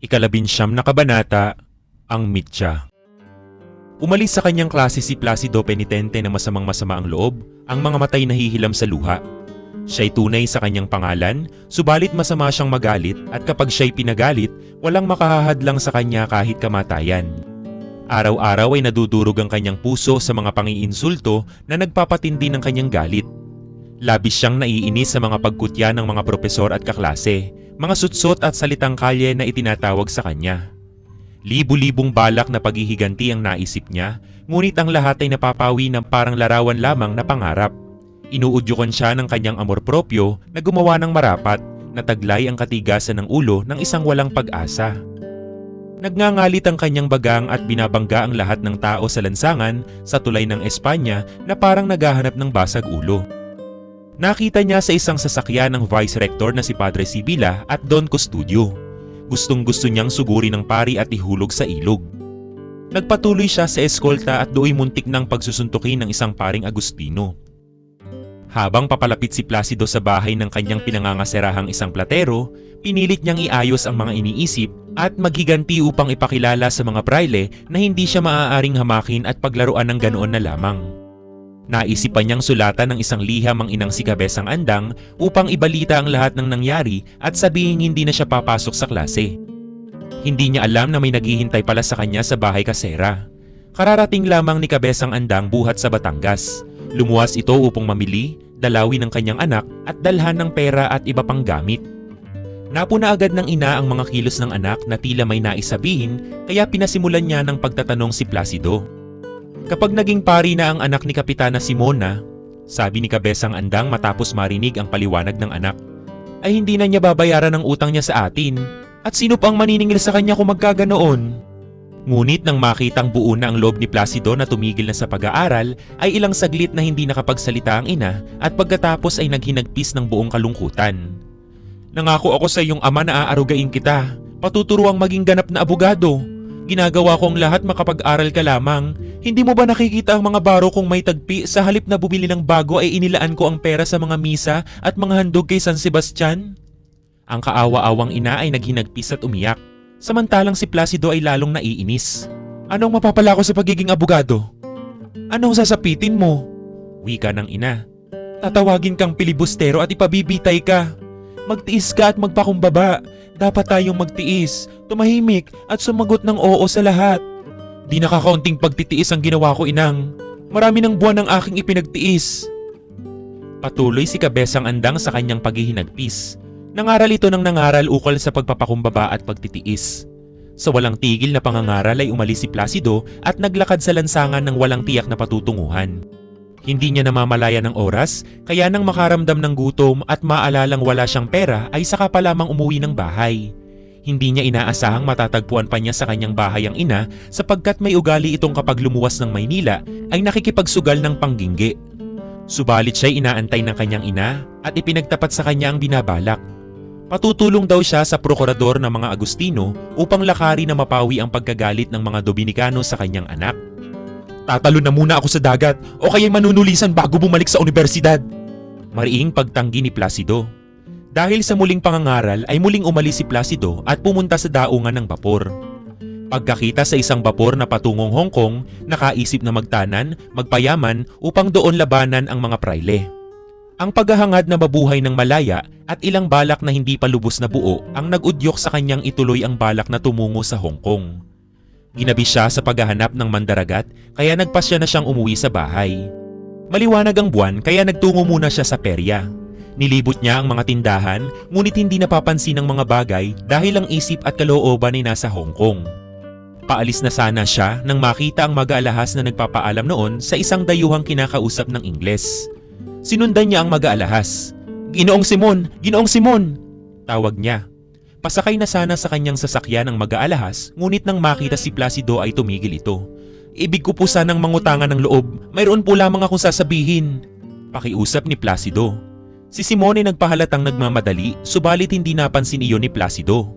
Ikalabinsyam na kabanata, ang mitya. Umalis sa kanyang klase si Placido penitente na masamang-masama ang loob, ang mga matay nahihilam sa luha. Siya'y tunay sa kanyang pangalan, subalit masama siyang magalit at kapag siya'y pinagalit, walang makahahadlang sa kanya kahit kamatayan. Araw-araw ay nadudurog ang kanyang puso sa mga pangiinsulto na nagpapatindi ng kanyang galit. Labis siyang naiinis sa mga pagkutya ng mga propesor at kaklase, mga sutsot at salitang kalye na itinatawag sa kanya. Libu-libong balak na paghihiganti ang naisip niya, ngunit ang lahat ay napapawi ng parang larawan lamang na pangarap. Inuudyukan siya ng kanyang amor propyo na gumawa ng marapat, na taglay ang katigasan ng ulo ng isang walang pag-asa. Nagngangalit ang kanyang bagang at binabangga ang lahat ng tao sa lansangan sa tulay ng Espanya na parang naghahanap ng basag ulo. Nakita niya sa isang sasakyan ng Vice Rector na si Padre Sibila at Don Custodio. Gustong-gusto niyang sugurin ng pari at ihulog sa ilog. Nagpatuloy siya sa eskolta at dooy muntik ng pagsusuntukin ng isang paring Agustino. Habang papalapit si Placido sa bahay ng kanyang pinangangaserahang isang platero, pinilit niyang iayos ang mga iniisip at maghiganti upang ipakilala sa mga praile na hindi siya maaaring hamakin at paglaruan ng ganoon na lamang. Naisipan niyang sulatan ng isang liham ang inang si Cabezang Andang upang ibalita ang lahat ng nangyari at sabihin hindi na siya papasok sa klase. Hindi niya alam na may naghihintay pala sa kanya sa bahay kasera. Kararating lamang ni Cabezang Andang buhat sa Batangas. Lumuwas ito upang mamili, dalawin ng kanyang anak at dalhan ng pera at iba pang gamit. Napuna agad ng ina ang mga kilos ng anak na tila may naisabihin, kaya pinasimulan niya ng pagtatanong si Placido. Kapag naging pari na ang anak ni Kapitana Simona, sabi ni Cabezang Andang matapos marinig ang paliwanag ng anak, ay hindi na niya babayaran ang utang niya sa atin. At sino pang maniningil sa kanya kung magkaganoon? Ngunit nang makitang buo na ang loob ni Placido na tumigil na sa pag-aaral, ay ilang saglit na hindi nakapagsalita ang ina at pagkatapos ay naghinagpis ng buong kalungkutan. Nangako ako sa iyong ama na aarugain kita, patuturuang maging ganap na abogado. Ginagawa ko ang lahat makapag-aral ka lamang. Hindi mo ba nakikita ang mga baro kong may tagpi sa halip na bumili ng bago ay inilaan ko ang pera sa mga misa at mga handog kay San Sebastian? Ang kaawa-awang ina ay naghinagpis at umiyak. Samantalang si Placido ay lalong naiinis. Anong mapapala ko sa pagiging abogado? Anong sasapitin mo? Wika ng ina. Tatawagin kang pilibustero at ipabibitay ka. Magtiis ka at magpakumbaba. Dapat tayong magtiis, tumahimik at sumagot ng oo sa lahat. Di nakakaunting pagtitiis ang ginawa ko, inang. Marami ng buwan ang aking ipinagtiis. Patuloy si Cabezang Andang sa kanyang paghihinagpis. Nangaral ito ng nangaral ukol sa pagpapakumbaba at pagtitiis. Sa walang tigil na pangangaral ay umalis si Placido at naglakad sa lansangan ng walang tiyak na patutunguhan. Hindi niya namamalaya ng oras, kaya nang makaramdam ng gutom at maalalang wala siyang pera ay saka pa lamang umuwi ng bahay. Hindi niya inaasahang matatagpuan pa niya sa kanyang bahay ang ina sapagkat may ugali itong kapag lumuwas ng Maynila ay nakikipagsugal ng pangginggi. Subalit siya'y inaantay ng kanyang ina at ipinagtapat sa kanya ang binabalak. Patutulong daw siya sa prokurador ng mga Agustino upang lakari na mapawi ang pagkagalit ng mga Dominikano sa kanyang anak. Tatalo na muna ako sa dagat o kaya'y manunulisan bago bumalik sa universidad. Mariing pagtanggi ni Placido. Dahil sa muling pangangaral ay muling umalis si Placido at pumunta sa daungan ng bapor. Pagkakita sa isang bapor na patungong Hong Kong, nakaisip na magtanan, magpayaman upang doon labanan ang mga praile. Ang paghahangad na mabuhay ng malaya at ilang balak na hindi pa lubos na buo ang nag-udyok sa kanyang ituloy ang balak na tumungo sa Hong Kong. Ginabi siya sa paghahanap ng mandaragat kaya nagpasya na siyang umuwi sa bahay. Maliwanag ang buwan kaya nagtungo muna siya sa perya. Nilibot niya ang mga tindahan ngunit hindi napapansin ang mga bagay dahil ang isip at kalooban ay nasa Hong Kong. Paalis na sana siya nang makita ang mag-aalahas na nagpapaalam noon sa isang dayuhang kinakausap ng Ingles. Sinundan niya ang mag-aalahas. Ginoong Simon! Ginoong Simon! Tawag niya. Pasakay na sana sa kanyang sasakyan ang mag-aalahas, ngunit nang makita si Placido ay tumigil ito. Ibig ko po sanang mangutangan ng loob, mayroon po lamang akong sasabihin. Pakiusap ni Placido. Si Simon ay nagpahalatang nagmamadali, subalit hindi napansin iyon ni Placido.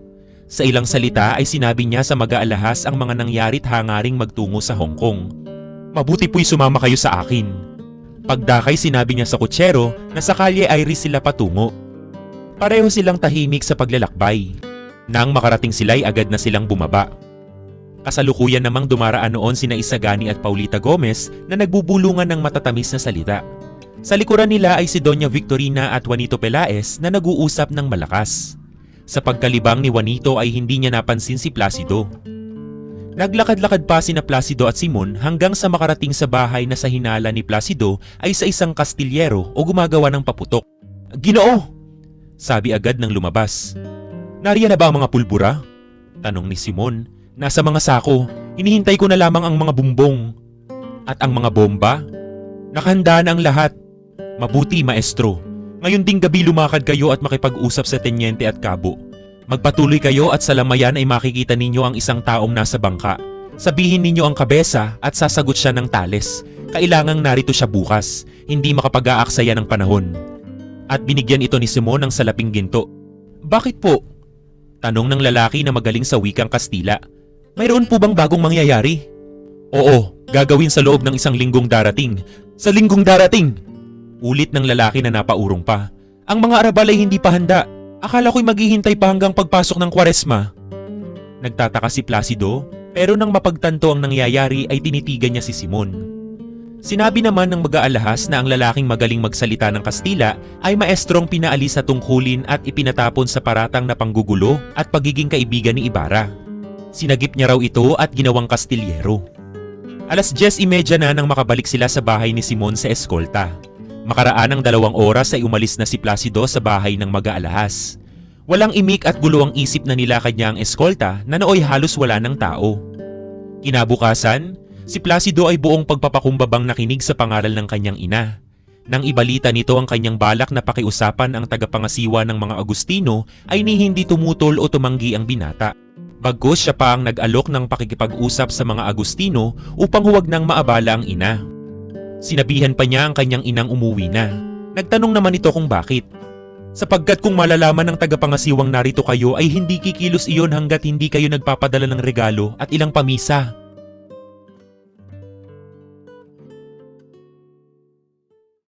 Sa ilang salita ay sinabi niya sa mag-aalahas ang mga nangyarit hangaring magtungo sa Hong Kong. Mabuti po'y sumama kayo sa akin. Pagdakay sinabi niya sa kutsero na sa Kalye Iris sila patungo. Pareho silang tahimik sa paglalakbay. Nang makarating sila ay agad na silang bumaba. Kasalukuyan namang dumaraan noon sina Isagani at Paulita Gomez na nagbubulungan ng matatamis na salita. Sa likuran nila ay si Doña Victorina at Juanito Pelaez na nag-uusap ng malakas. Sa pagkalibang ni Juanito ay hindi niya napansin si Placido. Naglakad-lakad pa sina Placido at Simon hanggang sa makarating sa bahay na sa hinala ni Placido ay sa isang kastilyero o gumagawa ng paputok. "Ginoo!" sabi agad ng lumabas. "Nariyan na ba ang mga pulbura?" tanong ni Simon. "Nasa mga sako. Hinihintay ko na lamang ang mga bumbong." "At ang mga bomba?" "Nakahanda na ang lahat." "Mabuti, maestro. Ngayon ding gabi lumakad kayo at makipag-usap sa tenyente at kabo. Magpatuloy kayo at sa lamayan ay makikita ninyo ang isang taong nasa bangka. Sabihin ninyo ang kabesa at sasagot siya ng tales. Kailangang narito siya bukas. Hindi makapag-aaksaya ng panahon." At binigyan ito ni Simon ng salaping ginto. "Bakit po?" tanong ng lalaki na magaling sa wikang Kastila. "Mayroon po bang bagong mangyayari?" "Oo, gagawin sa loob ng isang linggong darating." "Sa linggong darating?" ulit ng lalaki na napaurong pa. "Ang mga arabal ay hindi pa handa. Akala ko'y maghihintay pa hanggang pagpasok ng Kwaresma." Nagtataka si Placido, pero nang mapagtanto ang nangyayari ay tinitigan niya si Simon. Sinabi naman ng mag-aalahas na ang lalaking magaling magsalita ng Kastila ay maestrong pinaalis sa tungkulin at ipinatapon sa paratang na panggugulo at pagiging kaibigan ni Ibarra. Sinagip niya raw ito at ginawang kastilyero. 10:30 na nang makabalik sila sa bahay ni Simon sa eskolta. Makaraan ng 2 oras ay umalis na si Placido sa bahay ng mag-aalahas. Walang imik at gulo ang isip na nilakad niya ang eskolta na nooy halos wala ng tao. Kinabukasan, si Placido ay buong pagpapakumbabang nakinig sa pangaral ng kanyang ina. Nang ibalita nito ang kanyang balak na pakiusapan ang tagapangasiwa ng mga Agustino ay ni hindi tumutol o tumanggi ang binata. Bagkus siya pa ang nag-alok ng pakikipag-usap sa mga Agustino upang huwag nang maabala ang ina. Sinabihan pa niya ang kanyang inang umuwi na. Nagtanong naman ito kung bakit. "Sapagkat kung malalaman ng tagapangasiwang narito kayo ay hindi kikilos iyon hanggat hindi kayo nagpapadala ng regalo at ilang pamisa.